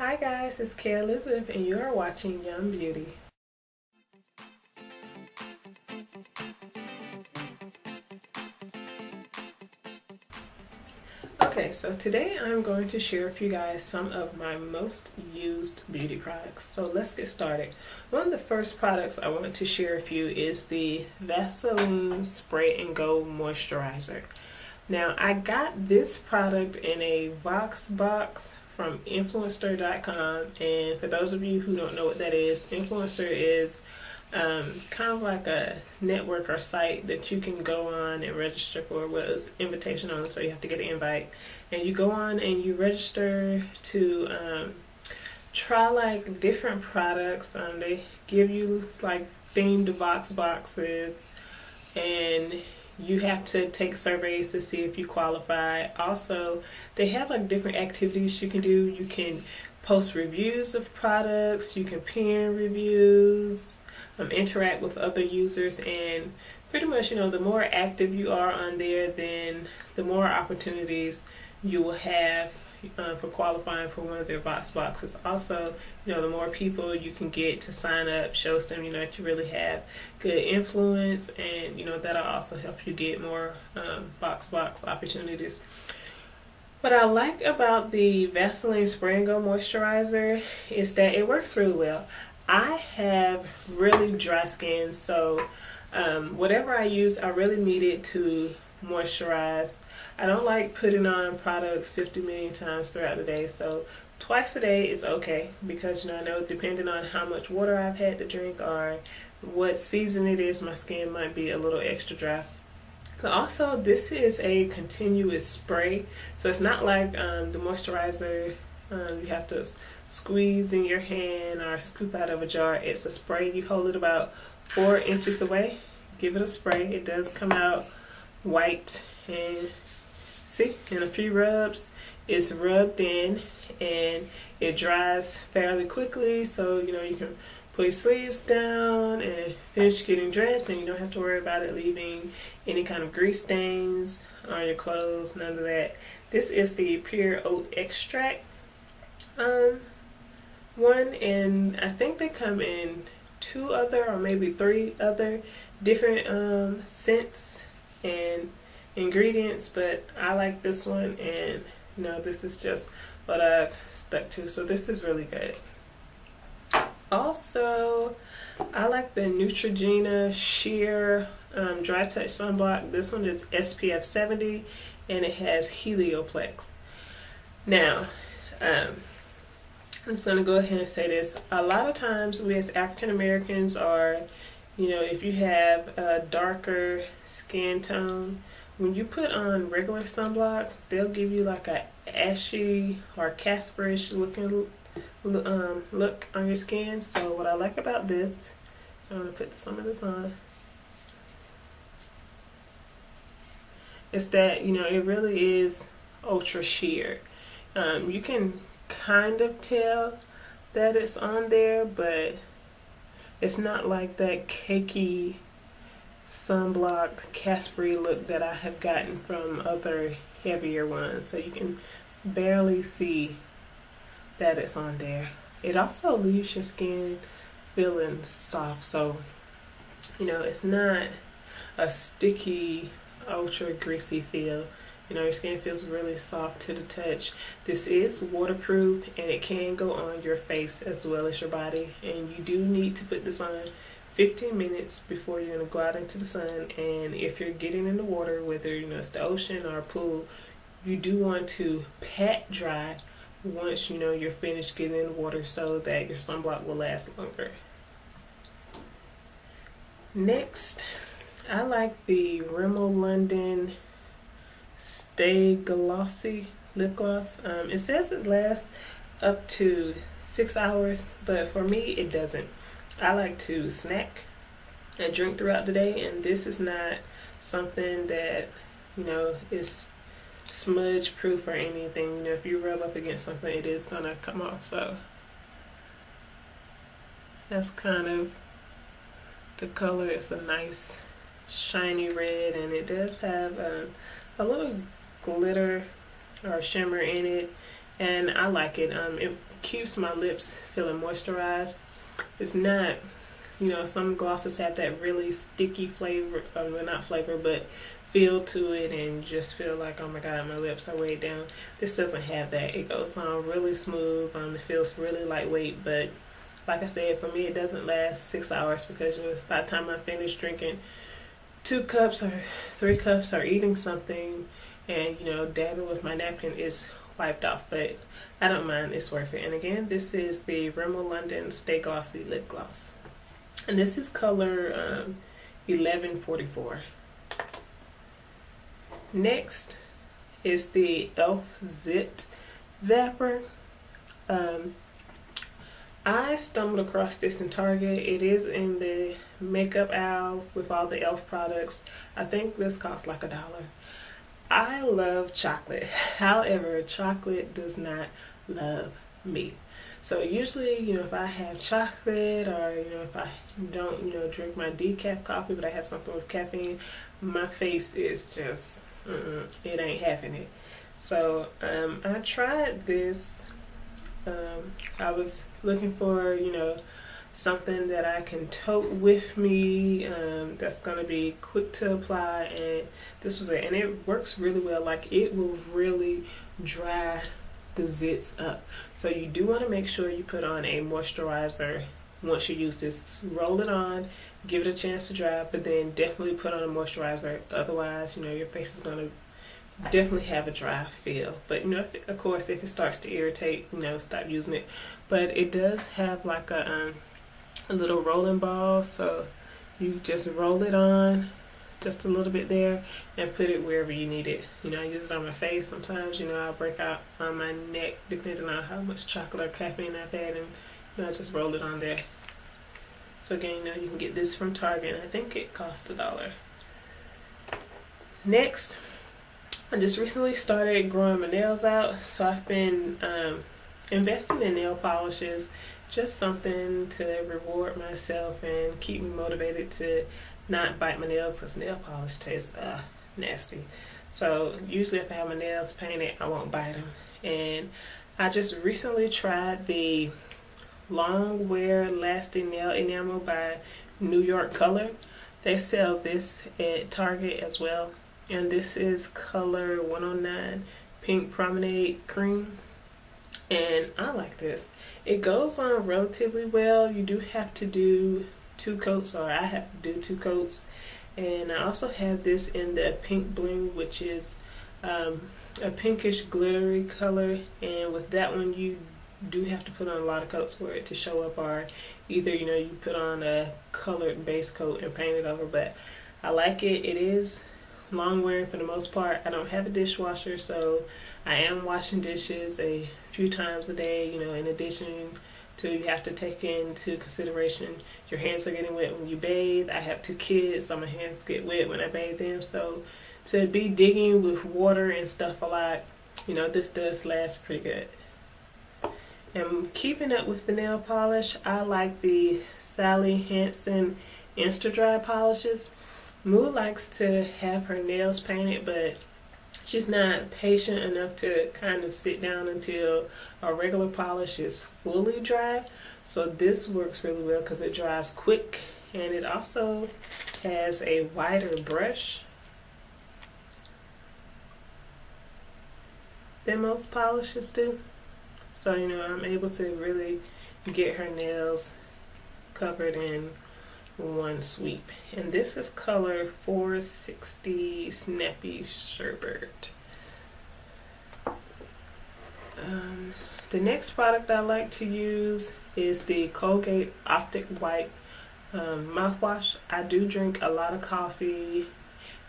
Hi guys, it's Kay Elizabeth and you are watching Yum Beauty. Okay, so today I'm going to share with you guys some of my most used beauty products. So let's get started. One of the first products I want to share with you is the Vaseline Spray and Go Moisturizer. Now I got this product in a Vox box from Influencer.com, and for those of you who don't know what that is, Influencer is kind of like a network or site that you can go on and register for. Well, it's invitation only, so you have to get an invite, and you go on and you register to try like different products. They give you like themed Vox boxes, and you have to take surveys to see if you qualify. Also, they have like different activities you can do. You can post reviews of products, you can pen reviews, interact with other users, and pretty much, the more active you are on there, then the more opportunities you will have for qualifying for one of their boxes. Also, the more people you can get to sign up shows them, that you really have good influence, and that'll also help you get more box opportunities. What I like about the Vaseline Spray and Go Moisturizer is that it works really well. I have really dry skin, so whatever I use, I really need it to moisturize. I don't like putting on products 50 million times throughout the day, so twice a day is okay, because I know depending on how much water I've had to drink or what season it is, my skin might be a little extra dry. But also, this is a continuous spray, so it's not like the moisturizer you have to squeeze in your hand or scoop out of a jar. It's a spray. You hold it about 4 inches away, give it a spray. It does come out white, and see, in a few rubs it's rubbed in, and it dries fairly quickly, so you can put your sleeves down and finish getting dressed, and you don't have to worry about it leaving any kind of grease stains on your clothes, none of that. This is the pure oat extract one, and I think they come in 2 other or maybe 3 other different scents and ingredients, but I like this one, and this is just what I've stuck to, so this is really good. Also, I like the Neutrogena Sheer Dry Touch Sunblock. This one is SPF 70, and it has Helioplex. Now, I'm just going to go ahead and say this. A lot of times we as African Americans are, if you have a darker skin tone, when you put on regular sunblocks, they'll give you like a ashy or Casperish looking look on your skin. So what I like about this, so I'm going to put some of this on, is that it really is ultra sheer. You can kind of tell that it's on there, but it's not like that cakey sunblock Caspery look that I have gotten from other heavier ones, so you can barely see that it's on there. It also leaves your skin feeling soft, so it's not a sticky ultra greasy feel. Your skin feels really soft to the touch. This is waterproof, and it can go on your face as well as your body, and you do need to put this on 15 minutes before you're going to go out into the sun. And if you're getting in the water, whether it's the ocean or a pool, you do want to pat dry once you're finished getting in the water, so that your sunblock will last longer. Next, I like the Rimmel London Stay Glossy lip gloss. It says it lasts up to 6 hours, but for me it doesn't. I like to snack and drink throughout the day, and this is not something that is smudge proof or anything. If you rub up against something, it is gonna come off. So that's kind of the color. It's a nice shiny red, and it does have a little glitter or shimmer in it, and I like it. It keeps my lips feeling moisturized. It's not, you know, some glosses have that really sticky flavor, well, not flavor, but feel to it, and just feel like, oh my god, my lips are weighed down. This doesn't have that. It goes on really smooth. It feels really lightweight, but like I said, for me it doesn't last 6 hours, because by the time I finish drinking 2 cups or 3 cups or eating something and, you know, dabbing with my napkin, is wiped off. But I don't mind, it's worth it. And again, this is the Rimmel London Stay Glossy Lip Gloss, and this is color 1144. Next is the Elfzit Zapper. I stumbled across this in Target. It is in the makeup aisle with all the e.l.f. products. I think this costs like $1. I love chocolate. However, chocolate does not love me. So usually, you know, if I have chocolate, or, you know, if I don't, you know, drink my decaf coffee, but I have something with caffeine, my face is just, it ain't having it. So I tried this. I was looking for, you know, something that I can tote with me, that's gonna be quick to apply, and this was it. And it works really well. Like, it will really dry the zits up. So you do want to make sure you put on a moisturizer once you use this. Roll it on, give it a chance to dry, but then definitely put on a moisturizer. Otherwise, you know, your face is gonna definitely have a dry feel. But, you know, of course, if it starts to irritate, you know, stop using it. But it does have like a little rolling ball, so you just roll it on just a little bit there and put it wherever you need it. You know, I use it on my face sometimes. You know, I'll break out on my neck depending on how much chocolate or caffeine I've had, and, you know, I just roll it on there. So again, you know, you can get this from Target, and I think it costs $1. Next, I just recently started growing my nails out, so I've been investing in nail polishes, just something to reward myself and keep me motivated to not bite my nails, because nail polish tastes nasty. So usually if I have my nails painted, I won't bite them. And I just recently tried the Long Wear Lasting Nail Enamel by New York Color. They sell this at Target as well. And this is color 109 Pink Promenade Cream. And I like this. It goes on relatively well. You do have to do 2 coats, or I have to do 2 coats. And I also have this in the Pink Bling, which is a pinkish glittery color. And with that one, you do have to put on a lot of coats for it to show up, or either, you know, you put on a colored base coat and paint it over. But I like it. It is long wearing for the most part. I don't have a dishwasher, so I am washing dishes a few times a day. You know, in addition to, you have to take into consideration your hands are getting wet when you bathe. I have 2 kids, so my hands get wet when I bathe them. So to be digging with water and stuff a lot, you know, this does last pretty good. And keeping up with the nail polish, I like the Sally Hansen Insta Dry polishes. Moo likes to have her nails painted, but she's not patient enough to kind of sit down until a regular polish is fully dry. So this works really well because it dries quick, and it also has a wider brush than most polishes do. So, you know, I'm able to really get her nails covered in one sweep. And this is color 460 Snappy Sherbet. The next product I like to use is the Colgate Optic White mouthwash. I do drink a lot of coffee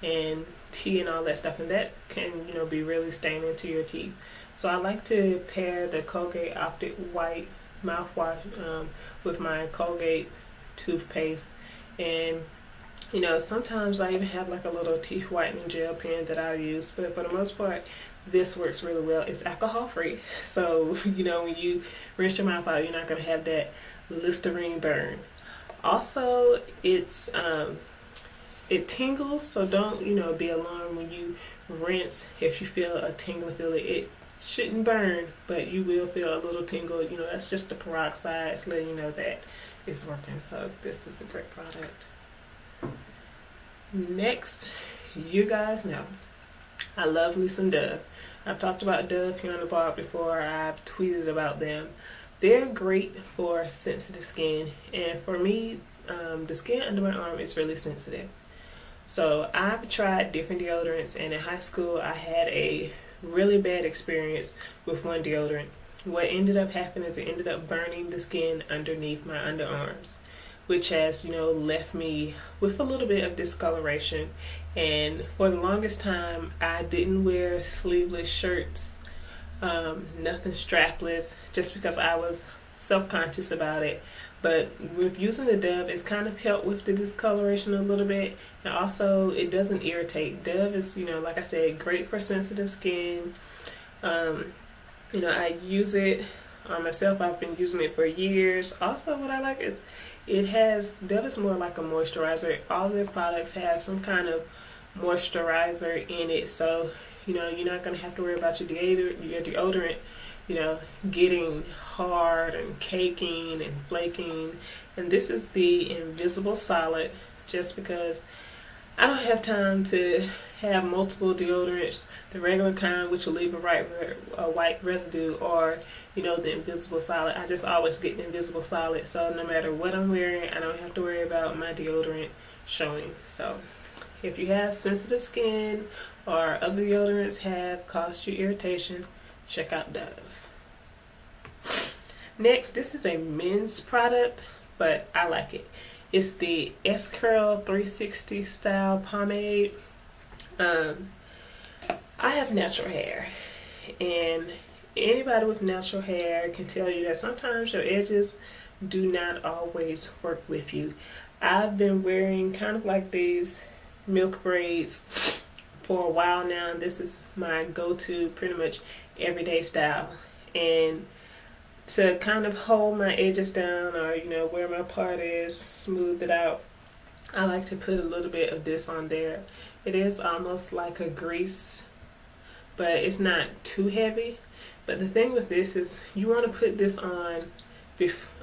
and tea and all that stuff, and that can, you know, be really staining into your teeth. So I like to pair the Colgate Optic White mouthwash with my Colgate toothpaste. And, you know, sometimes I even have like a little teeth whitening gel pen that I use, but for the most part, this works really well. It's alcohol free, so, you know, when you rinse your mouth out, you're not going to have that Listerine burn. Also, it's it tingles, so don't, you know, be alarmed when you rinse if you feel a tingling feeling. It shouldn't burn, but you will feel a little tingle. You know, that's just the peroxide. It's letting you know that it's working. So this is a great product. Next, you guys know I love me some Dove. I've talked about Dove here on the blog before. I've tweeted about them. They're great for sensitive skin, and for me, the skin under my arm is really sensitive. So I've tried different deodorants, and in high school I had a really bad experience with one deodorant. What ended up happening is it ended up burning the skin underneath my underarms, which has, left me with a little bit of discoloration. And for the longest time, I didn't wear sleeveless shirts, nothing strapless, just because I was self-conscious about it. But with using the Dove, it's kind of helped with the discoloration a little bit. And also, it doesn't irritate. Dove is, like I said, great for sensitive skin. I use it on myself. I've been using it for years. Also, what I like is Dove is more like a moisturizer. All their products have some kind of moisturizer in it. So, you're not going to have to worry about your deodorant, getting hard and caking and flaking. And this is the Invisible Solid, just because I don't have time to have multiple deodorants, the regular kind, which will leave a white residue, or the Invisible Solid. I just always get the Invisible Solid, so no matter what I'm wearing, I don't have to worry about my deodorant showing. So if you have sensitive skin or other deodorants have caused you irritation, check out Dove. Next, this is a men's product, but I like it. It's the S-Curl 360 style pomade. I have natural hair, and anybody with natural hair can tell you that sometimes your edges do not always work with you. I've been wearing kind of like these milk braids for a while now. This is my go-to pretty much everyday style, and to kind of hold my edges down, or where my part is, smooth it out, I like to put a little bit of this on there. It is almost like a grease, but it's not too heavy. But the thing with this is you want to put this on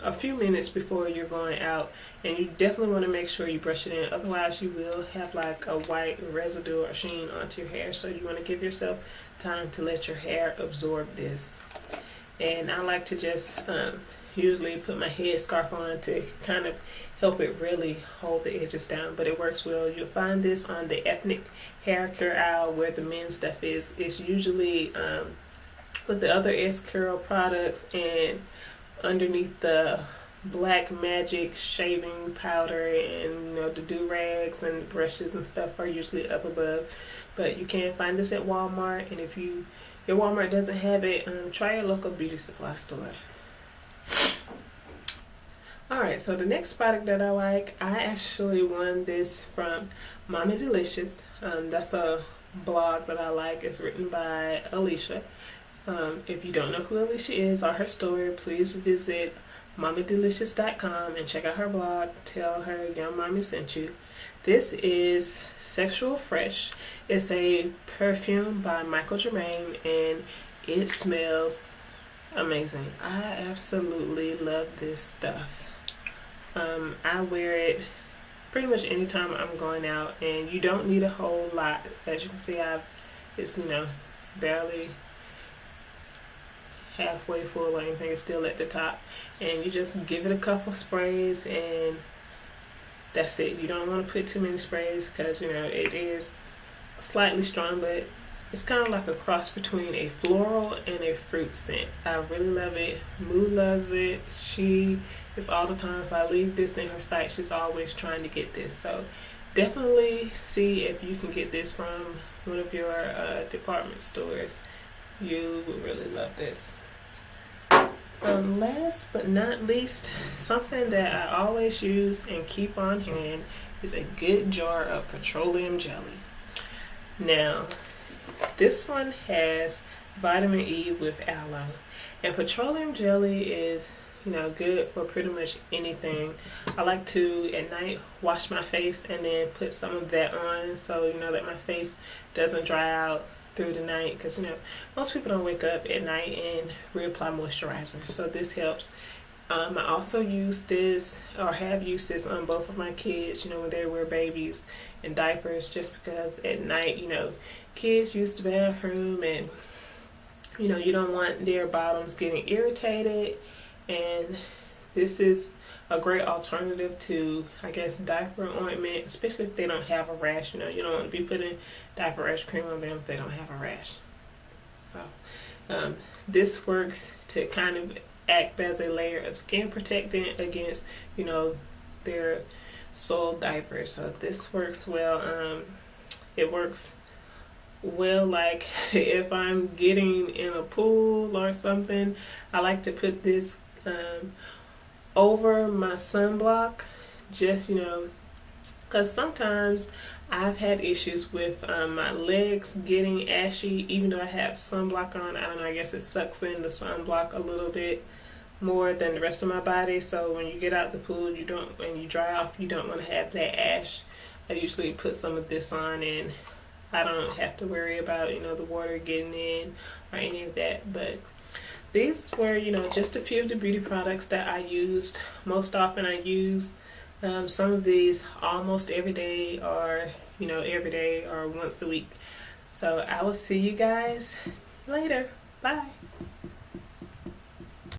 a few minutes before you're going out, and you definitely want to make sure you brush it in, otherwise you will have like a white residue or sheen onto your hair. So you want to give yourself time to let your hair absorb this. And I like to just usually put my headscarf on to kind of help it really hold the edges down, but it works well. You'll find this on the ethnic hair care aisle where the men's stuff is. It's usually with the other S-Curl products, and underneath the Black Magic shaving powder, and the do-rags and brushes and stuff are usually up above. But you can find this at Walmart, and if your Walmart doesn't have it, try your local beauty supply store. Alright, so the next product that I like, I actually won this from Mommy Delicious. That's a blog that I like. It's written by Alicia. If you don't know who Alicia is or her story, please visit mommydelicious.com and check out her blog. Tell her YUMMommy sent you. This is Sexual Fresh. It's a perfume by Michael Germain, and it smells amazing. I absolutely love this stuff. I wear it pretty much anytime I'm going out, and you don't need a whole lot. As you can see, it's barely halfway full or anything. It's still at the top, and you just give it a couple sprays, and that's it. You don't want to put too many sprays because it is slightly strong, but it's kind of like a cross between a floral and a fruit scent. I really love it. Moo loves it. She is all the time. If I leave this in her site, she's always trying to get this. So definitely see if you can get this from one of your department stores. You would really love this. Last but not least, something that I always use and keep on hand is a good jar of petroleum jelly. Now, this one has vitamin E with aloe, and petroleum jelly is good for pretty much anything. I like to at night wash my face and then put some of that on, so that my face doesn't dry out through the night, because you know most people don't wake up at night and reapply moisturizer, so this helps. I also use this, or have used this on both of my kids, you know, when they were babies and diapers, just because at night, you know, kids use the bathroom and, you know, you don't want their bottoms getting irritated. And this is a great alternative to, I guess, diaper ointment, especially if they don't have a rash. You know, you don't want to be putting diaper rash cream on them if they don't have a rash. So this works to kind of act as a layer of skin protectant against, you know, their soiled diapers. So this works well. It works well, like if I'm getting in a pool or something, I like to put this over my sunblock, just, you know, because sometimes I've had issues with my legs getting ashy even though I have sunblock on. I don't know, I guess it sucks in the sunblock a little bit more than the rest of my body, so when you get out the pool, you don't, when you dry off, you don't want to have that ash. I usually put some of this on and I don't have to worry about, you know, the water getting in or any of that. But these were, you know, just a few of the beauty products that I used. Most often I use some of these almost every day, or, you know, every day or once a week. So I will see you guys later. Bye.